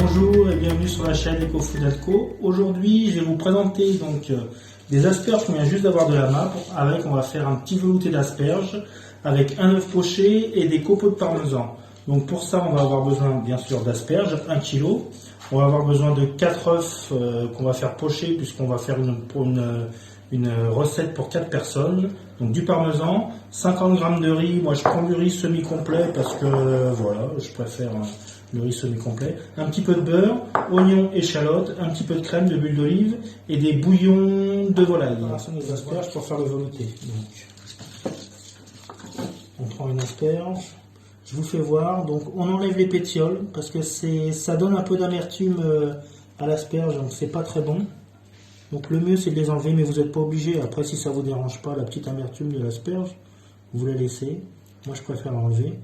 Bonjour et bienvenue sur la chaîne EcoFood & Co. Aujourd'hui, je vais vous présenter donc des asperges qu'on vient juste d'avoir de la main. On va faire un petit velouté d'asperges avec un œuf poché et des copeaux de parmesan. Donc pour ça, on va avoir besoin bien sûr d'asperges, 1 kg. On va avoir besoin de 4 œufs qu'on va faire pocher puisqu'on va faire une recette pour 4 personnes. Donc du parmesan, 50 g de riz. Moi, je prends du riz semi-complet parce que voilà, je préfère le riz semi-complet. Un petit peu de beurre, oignons, échalotes, un petit peu de crème, de l'huile d'olive et des bouillons de volaille. Ce sont des asperges pour faire le velouté. Donc, on prend une asperge. Je vous fais voir. Donc, on enlève les pétioles parce que ça donne un peu d'amertume à l'asperge, donc c'est pas très bon. Donc le mieux c'est de les enlever, mais vous n'êtes pas obligé. Après, si ça vous dérange pas, la petite amertume de l'asperge, vous la laissez. Moi, je préfère l'enlever.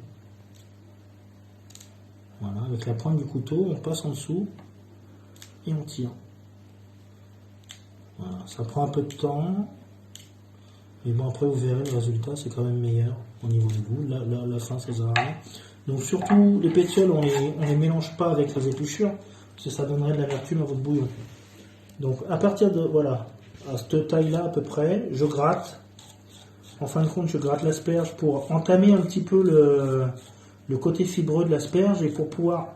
Voilà, avec la pointe du couteau, on passe en dessous et on tire. Voilà, ça prend un peu de temps. Mais bon, après, vous verrez, le résultat, c'est quand même meilleur au niveau du goût. La fin, ça sert à rien. Donc surtout, les pétioles, on les mélange pas avec les épluchures, parce que ça donnerait de l'amertume à votre bouillon. Donc à partir de, voilà, à cette taille-là à peu près, je gratte. En fin de compte, je gratte l'asperge pour entamer un petit peu le côté fibreux de l'asperge et pour pouvoir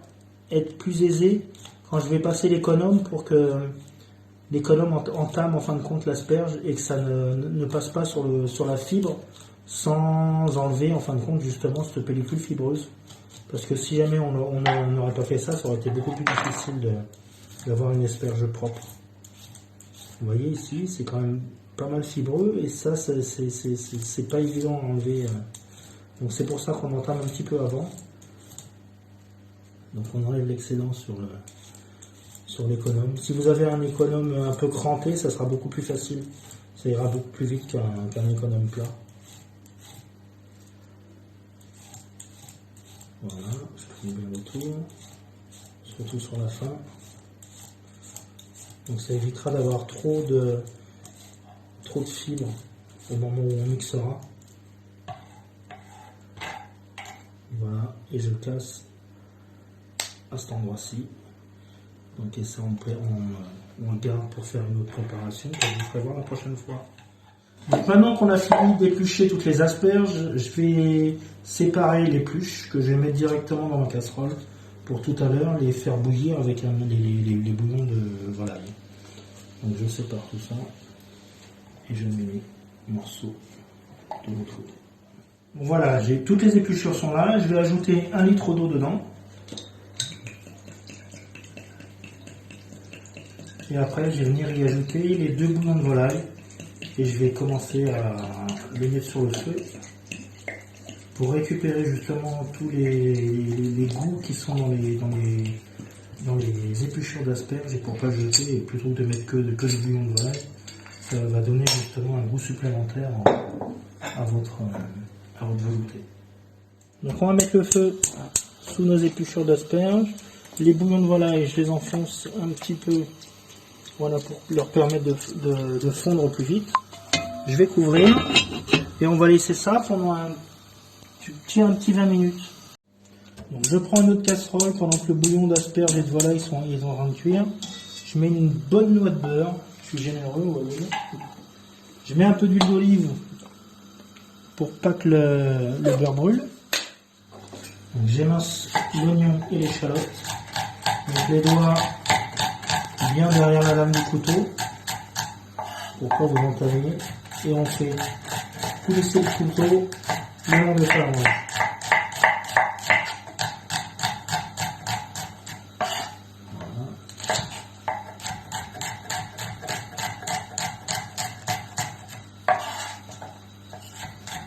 être plus aisé quand je vais passer l'économe, pour que l'économe entame en fin de compte l'asperge et que ça ne passe pas sur la fibre sans enlever en fin de compte justement cette pellicule fibreuse. Parce que si jamais on n'aurait pas fait ça, ça aurait été beaucoup plus difficile d'avoir une asperge propre. Vous voyez ici, c'est quand même pas mal fibreux et ça, c'est pas évident à enlever. Donc c'est pour ça qu'on entame un petit peu avant. Donc on enlève l'excédent sur l'économe. Si vous avez un économe un peu crampé, ça sera beaucoup plus facile. Ça ira beaucoup plus vite qu'un économe plat. Voilà, je tourne bien le tour, surtout sur la fin. Donc ça évitera d'avoir trop de fibres au moment où on mixera. Voilà, et je casse à cet endroit-ci. Donc et ça on le garde pour faire une autre préparation que je vous ferai voir la prochaine fois. Donc maintenant qu'on a fini d'éplucher toutes les asperges, je vais séparer les épluches que je vais mettre directement dans ma casserole pour tout à l'heure les faire bouillir avec les bouillons de volaille. Donc je sépare tout ça et je mets les morceaux de l'autre côté. Bon, voilà, toutes les épluchures sont là. Je vais ajouter 1 litre d'eau dedans. Et après, je vais venir y ajouter les 2 bouillons de volaille. Et je vais commencer à les mettre sur le feu pour récupérer justement tous les goûts qui sont dans les épluchures d'asperges et pour pas jeter, et plutôt que de mettre que du bouillon de volaille, ça va donner justement un goût supplémentaire à votre velouté. Donc on va mettre le feu sous nos épluchures d'asperges. Les bouillons de volaille, je les enfonce un petit peu, voilà, pour leur permettre de fondre plus vite. Je vais couvrir et on va laisser ça pendant un petit 20 minutes. Donc je prends une autre casserole pendant que le bouillon d'asperges et de volaille ils en train de cuire. Je mets une bonne noix de beurre, je suis généreux, vous voyez. Je mets un peu d'huile d'olive pour pas que le beurre brûle. J'émince l'oignon et l'échalote. Donc les doigts bien derrière la lame du couteau pour pas vous entamer. Et on fait coulisser le couteau le long de sa roue.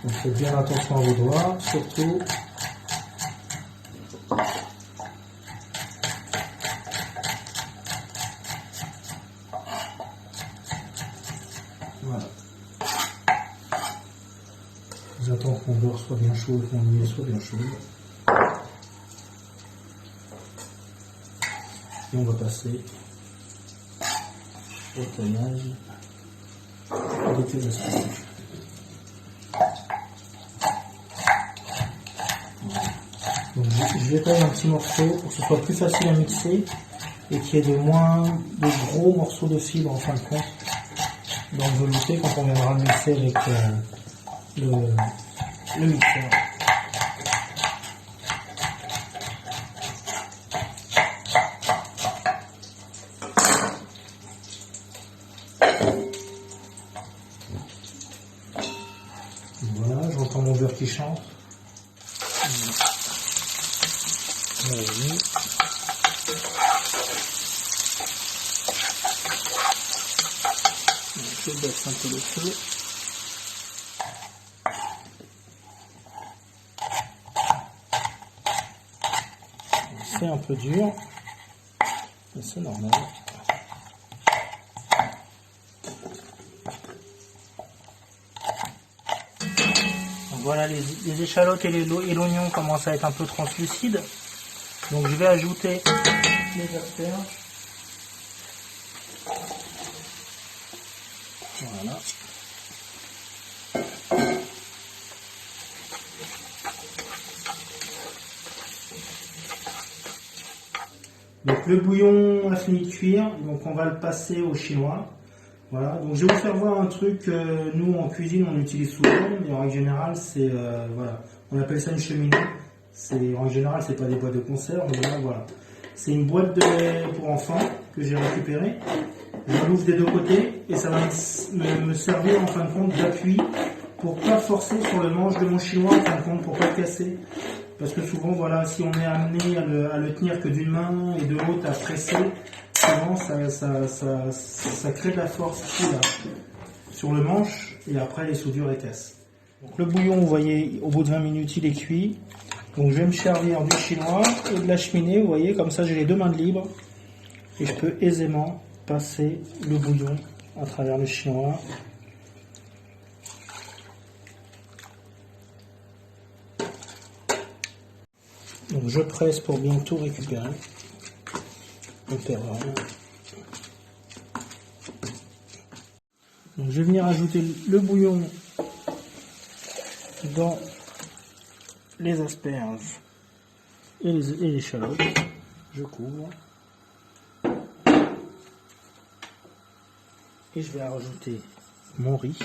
Donc faites bien attention à vos doigts, surtout. Voilà. J'attends que mon beurre soit bien chaud et que mon huile soit bien chaude. Et on va passer au taillage avec les asperges. Donc je vais tailler un petit morceau pour que ce soit plus facile à mixer et qu'il y ait de moins de gros morceaux de fibres en fin de compte dans le velouté quand on viendra le mixer avec le mixeur. Voilà, j'entends mon beurre qui chante. Oui. Je baisse un peu le feu. C'est un peu dur, mais c'est normal. Donc voilà, les échalotes et l'oignon commencent à être un peu translucides. Donc je vais ajouter les asperges. Voilà. Donc le bouillon a fini de cuire, donc on va le passer au chinois. Voilà, donc je vais vous faire voir un truc que nous en cuisine on utilise souvent, mais en règle générale c'est voilà, on appelle ça une cheminée. En règle générale c'est pas des boîtes de conserve, mais là voilà. C'est une boîte de lait pour enfants que j'ai récupérée. Je l'ouvre des deux côtés et ça va me servir en fin de compte d'appui pour pas forcer sur le manche de mon chinois en fin de compte, pour pas le casser. Parce que souvent, voilà, si on est amené à le tenir que d'une main et de l'autre à presser, souvent ça crée de la force ici, là, sur le manche et après les soudures les cassent. Donc le bouillon, vous voyez, au bout de 20 minutes, il est cuit. Donc je vais me servir du chinois et de la cheminée, vous voyez, comme ça j'ai les deux mains de libre et je peux aisément passer le bouillon à travers le chinois. Donc je presse pour bien tout récupérer. On perd rien. Donc je vais venir ajouter le bouillon dans les asperges et les échalotes. Je couvre. Et je vais rajouter mon riz.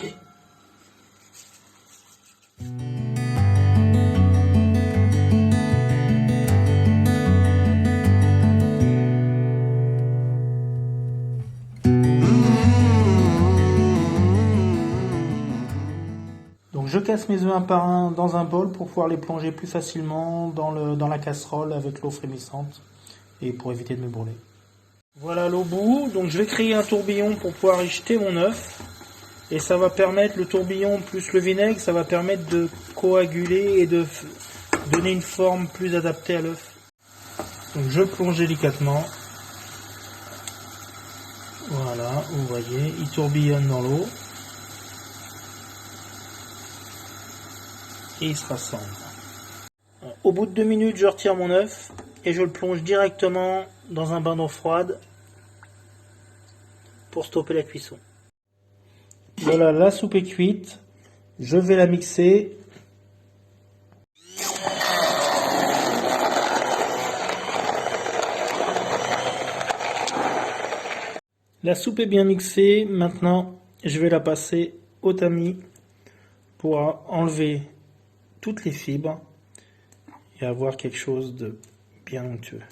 Donc je casse mes œufs un par un dans un bol pour pouvoir les plonger plus facilement dans la casserole avec l'eau frémissante et pour éviter de me brûler. Voilà l'eau bout, donc je vais créer un tourbillon pour pouvoir y jeter mon œuf et ça va permettre, le tourbillon plus le vinaigre, ça va permettre de coaguler et de donner une forme plus adaptée à l'œuf. Donc je plonge délicatement. Voilà, vous voyez, il tourbillonne dans l'eau. Et il se rassemble. Au bout de 2 minutes, je retire mon œuf et je le plonge directement dans un bain d'eau froide pour stopper la cuisson. Voilà, la soupe est cuite. Je vais la mixer. La soupe est bien mixée. Maintenant, je vais la passer au tamis pour enlever toutes les fibres et avoir quelque chose de bien onctueux.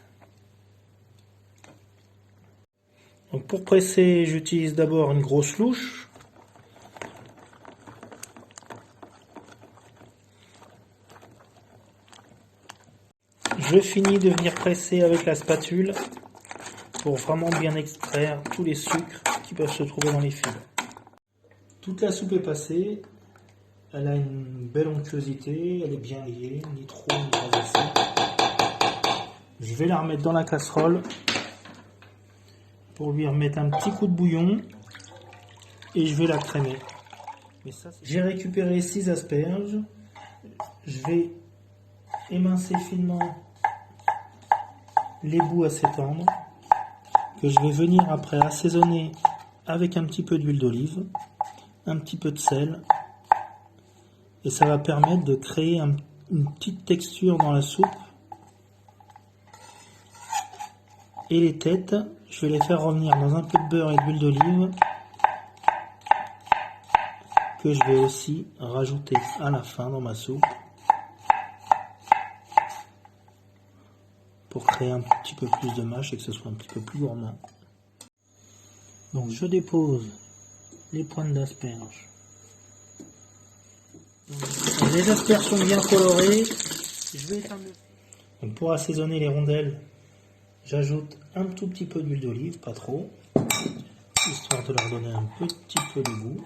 Donc pour presser, j'utilise d'abord une grosse louche. Je finis de venir presser avec la spatule pour vraiment bien extraire tous les sucres qui peuvent se trouver dans les fibres. Toute la soupe est passée. Elle a une belle onctuosité, elle est bien liée, ni trop ni pas assez. Je vais la remettre dans la casserole pour lui remettre un petit coup de bouillon et je vais la crémer. J'ai récupéré 6 asperges. Je vais émincer finement les bouts assez tendres que je vais venir après assaisonner avec un petit peu d'huile d'olive, un petit peu de sel. Et ça va permettre de créer une petite texture dans la soupe Et les têtes, je vais les faire revenir dans un peu de beurre et d'huile d'olive que je vais aussi rajouter à la fin dans ma soupe pour créer un petit peu plus de mâche et que ce soit un petit peu plus gourmand. Donc je dépose les pointes d'asperges. Les asperges sont bien colorées. Je vais éteindre. Donc pour assaisonner les rondelles, j'ajoute un tout petit peu d'huile d'olive, pas trop, histoire de leur donner un petit peu de goût.